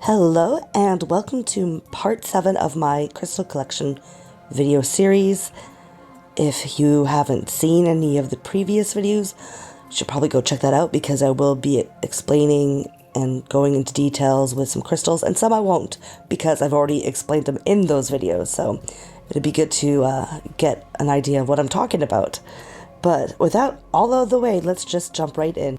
Hello and welcome to part 7 of my crystal collection video series. If you haven't seen any of the previous videos, you should probably go check that out because I will be explaining and going into details with some crystals, and some I won't because I've already explained them in those videos, so it'd be good to get an idea of what I'm talking about. But without all out of the way, let's just jump right in.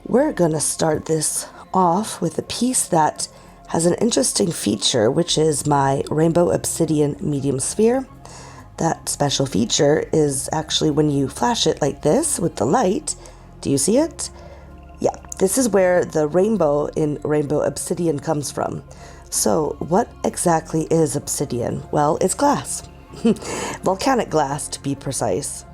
We're gonna start this off with a piece that has an interesting feature, which is my Rainbow Obsidian Medium Sphere. That special feature is actually when you flash it like this with the light. Do you see it? Yeah, this is where the rainbow in Rainbow Obsidian comes from. So what exactly is obsidian? Well, it's glass. Volcanic glass, to be precise.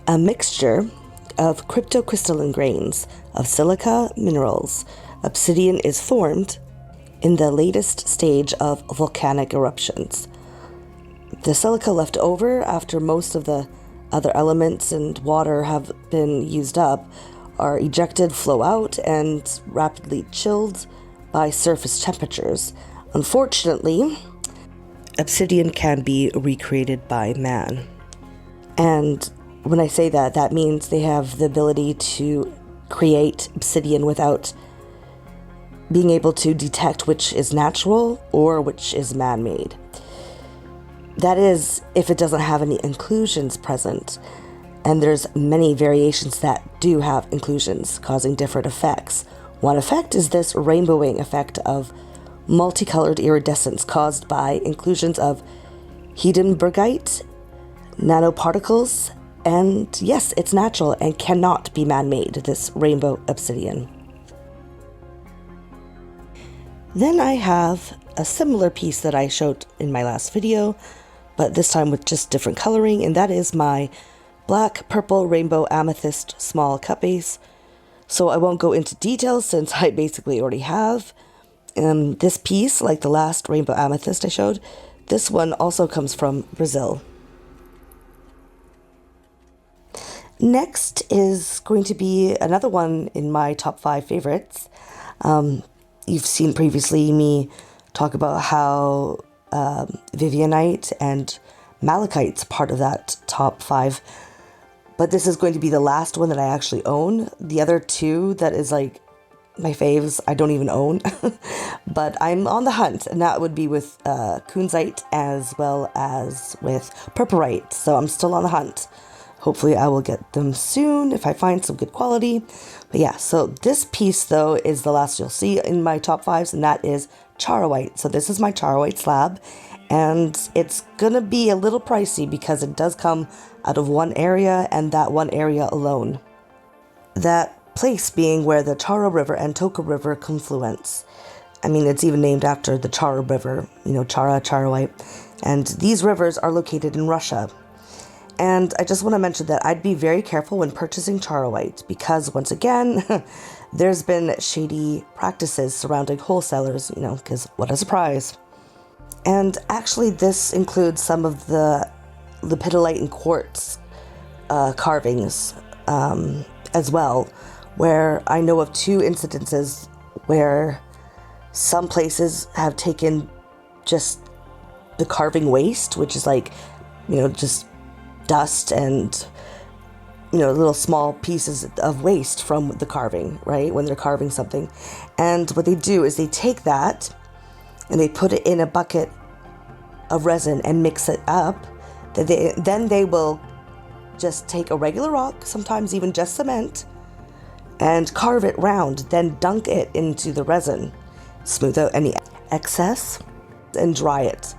A mixture of cryptocrystalline grains of silica minerals. Obsidian is formed in the latest stage of volcanic eruptions. The silica left over after most of the other elements and water have been used up are ejected, flow out, and rapidly chilled by surface temperatures. Unfortunately, obsidian can be recreated by man. And when I say that, that means they have the ability to create obsidian without being able to detect which is natural or which is man-made. That is, if it doesn't have any inclusions present. And there's many variations that do have inclusions, causing different effects. One effect is this rainbowing effect of multicolored iridescence caused by inclusions of Heidelbergite, nanoparticles, and yes, it's natural and cannot be man-made, this rainbow obsidian. Then I have a similar piece that I showed in my last video, but this time with just different coloring, and that is my black, purple, rainbow amethyst small cut base. So I won't go into details since I basically already have. This piece, like the last rainbow amethyst I showed, this one also comes from Brazil. Next is going to be another one in my top 5 favorites. You've seen previously me talk about how Vivianite and Malachite's part of that top 5. But this is going to be the last one that I actually own. The other two that is like my faves, I don't even own. But I'm on the hunt, and that would be with Kunzite as well as with Purpurite. So I'm still on the hunt. Hopefully I will get them soon if I find some good quality. But yeah, so this piece though is the last you'll see in my top 5s, and that is Charoite. So this is my Charoite slab, and it's gonna be a little pricey because it does come out of one area, and that one area alone. That place being where the Chara River and Toka River confluence. I mean, it's even named after the Chara River, Chara, Charoite. And these rivers are located in Russia. And I just want to mention that I'd be very careful when purchasing Charoite because, once again, there's been shady practices surrounding wholesalers, because what a surprise. And actually, this includes some of the lepidolite and quartz carvings as well, where I know of 2 incidences where some places have taken just the carving waste, which is like, just dust and little small pieces of waste from the carving, right, when they're carving something. And what they do is they take that and they put it in a bucket of resin and mix it up. Then they will just take a regular rock, sometimes even just cement, and carve it round, then dunk it into the resin, smooth out any excess, and dry it.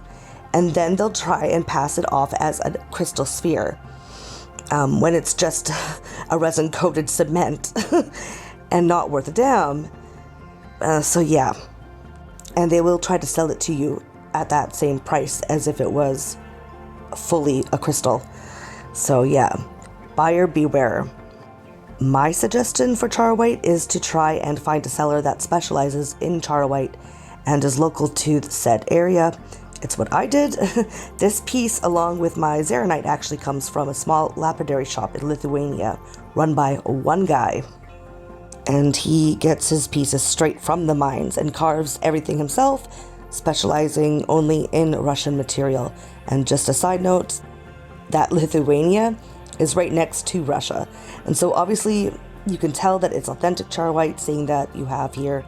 And then they'll try and pass it off as a crystal sphere when it's just a resin-coated cement and not worth a damn. So yeah, and they will try to sell it to you at that same price as if it was fully a crystal. So yeah, buyer beware. My suggestion for Charoite is to try and find a seller that specializes in Charoite and is local to the said area. It's what I did. This piece, along with my Zeronite, actually comes from a small lapidary shop in Lithuania, run by one guy. and he gets his pieces straight from the mines and carves everything himself, specializing only in Russian material. And just a side note, that Lithuania is right next to Russia, and so obviously you can tell that it's authentic char white, seeing that you have here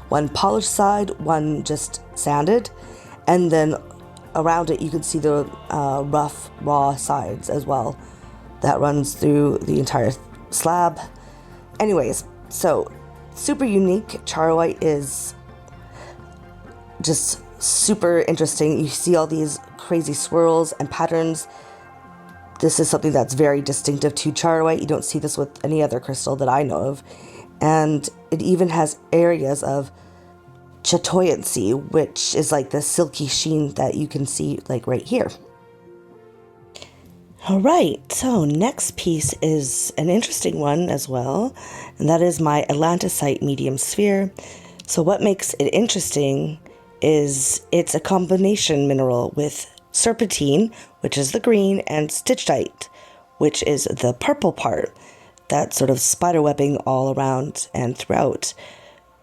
one polished side, one just sanded, and then around it you can see the rough raw sides as well that runs through the entire slab. Anyways, so super unique. Char white is just super interesting. You see all these crazy swirls and patterns. This is something that's very distinctive to char white. You don't see this with any other crystal that I know of. And it even has areas of chatoyancy, which is like the silky sheen that you can see like right here. All right, so next piece is an interesting one as well, and that is my Atlantisite medium sphere. So what makes it interesting is it's a combination mineral with serpentine, which is the green, and stitchite, which is the purple part, that sort of spider webbing all around and throughout.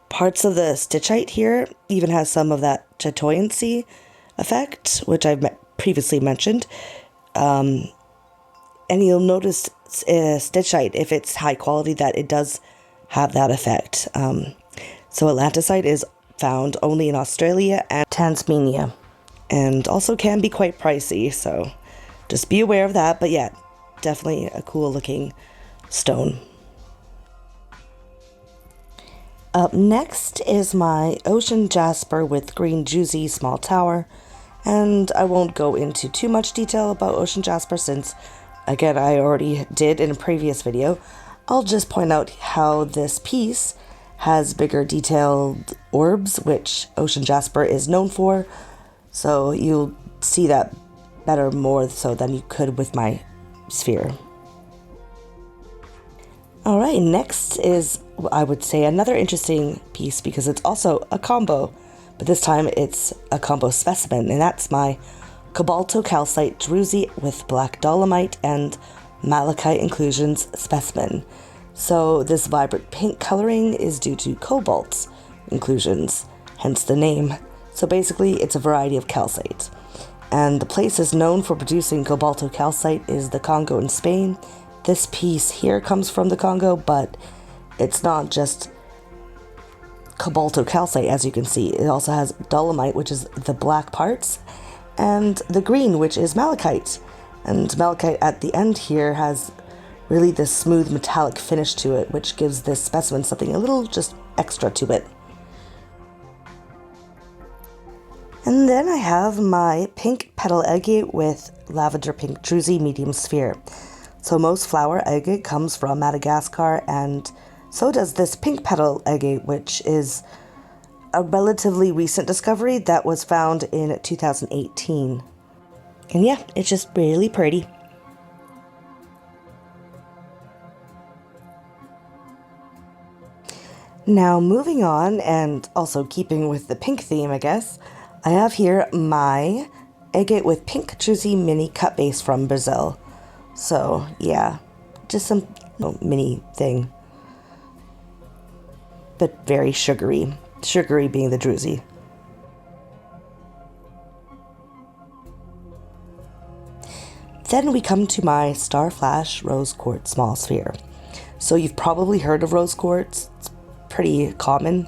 Parts of the stitchite here even has some of that chatoyancy effect, which I've previously mentioned. And you'll notice stitchite, if it's high quality, that it does have that effect. So Atlantisite is found only in Australia and Tasmania, and also can be quite pricey, so just be aware of that. But yeah, definitely a cool looking stone. Up next is my Ocean Jasper with green Juicy small tower, and I won't go into too much detail about Ocean Jasper since, again, I already did in a previous video. I'll just point out how this piece has bigger detailed orbs, which Ocean Jasper is known for, so you'll see that better more so than you could with my sphere. Alright, next is, I would say, another interesting piece because it's also a combo, but this time it's a combo specimen, and that's my Cobaltocalcite Druzy with black dolomite and malachite inclusions specimen. So this vibrant pink coloring is due to cobalt inclusions, hence the name. So basically it's a variety of calcite. And the place is known for producing cobaltocalcite is the Congo in Spain. This piece here comes from the Congo, but it's not just cobaltocalcite, as you can see. It also has dolomite, which is the black parts, and the green, which is malachite. And malachite at the end here has really this smooth metallic finish to it, which gives this specimen something a little just extra to it. And then I have my pink petal agate with lavender pink druzy medium sphere. So most flower agate comes from Madagascar, and so does this pink petal agate, which is a relatively recent discovery that was found in 2018. And yeah, it's just really pretty. Now moving on, and also keeping with the pink theme, I guess, I have here my agate with pink druzy mini cut base from Brazil. So yeah, just some mini thing, but very sugary. Sugary being the druzy. Then we come to my Starflash Rose Quartz small sphere. So you've probably heard of rose quartz. It's pretty common.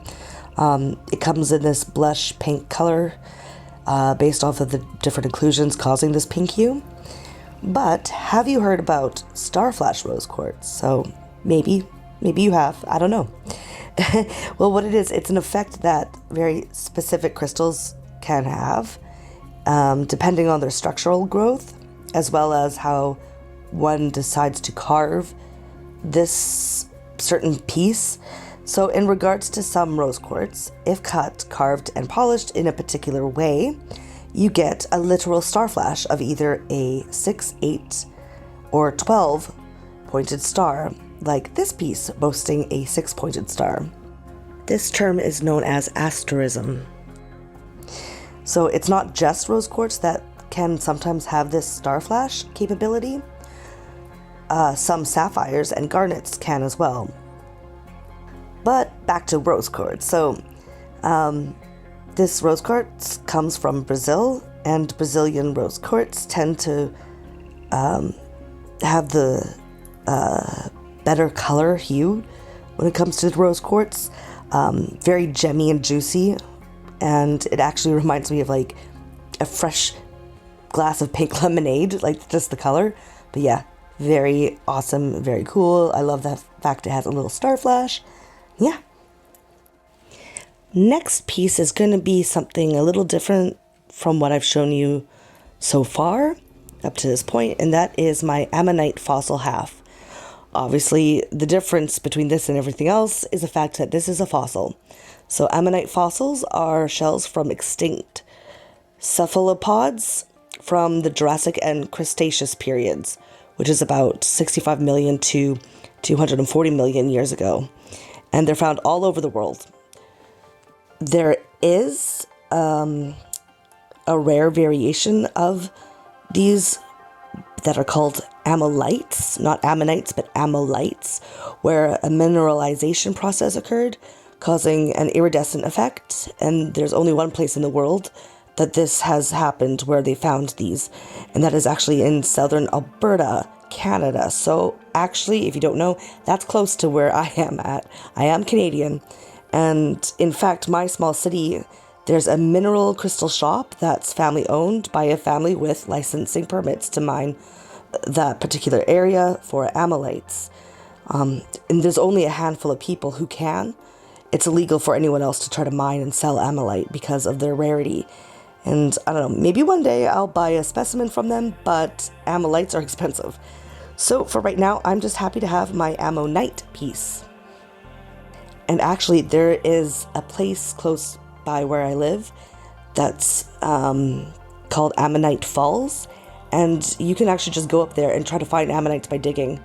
It comes in this blush pink color, based off of the different inclusions causing this pink hue. But have you heard about Starflash Rose Quartz? So maybe you have, I don't know. Well, what it is, it's an effect that very specific crystals can have, depending on their structural growth, as well as how one decides to carve this certain piece. So in regards to some rose quartz, if cut, carved, and polished in a particular way, you get a literal star flash of either a 6, 8, or 12 pointed star, like this piece boasting a 6-pointed star. This term is known as asterism. So it's not just rose quartz that can sometimes have this star flash capability. Some sapphires and garnets can as well. But back to rose quartz. So this rose quartz comes from Brazil, and Brazilian rose quartz tend to have the better color hue when it comes to the rose quartz. Very gemmy and juicy, and it actually reminds me of like a fresh glass of pink lemonade, like just the color. But yeah, very awesome, very cool. I love the fact it has a little star flash. Yeah. Next piece is going to be something a little different from what I've shown you so far up to this point, and that is my ammonite fossil half. Obviously, the difference between this and everything else is the fact that this is a fossil. So ammonite fossils are shells from extinct cephalopods from the Jurassic and Cretaceous periods, which is about 65 million to 240 million years ago. And they're found all over the world. There is a rare variation of these that are called ammolites, not ammonites, but ammolites, where a mineralization process occurred, causing an iridescent effect. And there's only one place in the world that this has happened where they found these, and that is actually in southern Alberta, Canada. So actually, if you don't know, that's close to where I am at. I am Canadian, and in fact, my small city, there's a mineral crystal shop that's family owned by a family with licensing permits to mine that particular area for ammolites. And there's only a handful of people who can. It's illegal for anyone else to try to mine and sell ammolite because of their rarity. And I don't know, maybe one day I'll buy a specimen from them, but ammolites are expensive. So for right now, I'm just happy to have my ammonite piece. And actually, there is a place close by where I live that's called Ammonite Falls, and you can actually just go up there and try to find ammonites by digging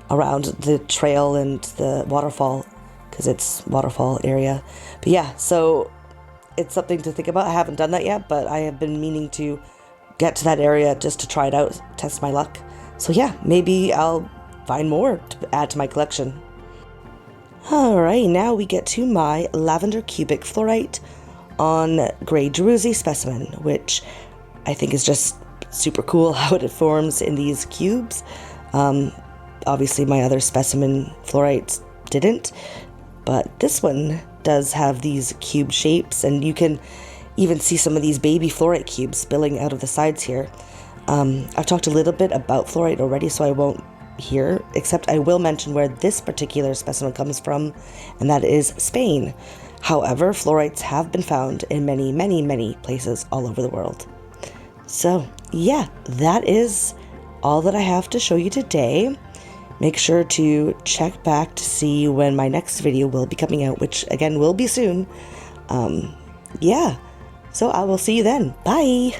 around the trail and the waterfall, because it's waterfall area. But yeah, so it's something to think about. I haven't done that yet, but I have been meaning to get to that area just to try it out, test my luck. So yeah, maybe I'll find more to add to my collection. Alright, now we get to my lavender cubic fluorite on Grey Druzy specimen, which I think is just super cool how it forms in these cubes. Obviously my other specimen fluorites didn't, but this one does have these cube shapes, and you can even see some of these baby fluorite cubes spilling out of the sides here. I've talked a little bit about fluorite already, so I won't here, except I will mention where this particular specimen comes from, and that is Spain. However, fluorites have been found in many, many, many places all over the world. So yeah, that is all that I have to show you today. Make sure to check back to see when my next video will be coming out, which again will be soon. Yeah, so I will see you then. Bye!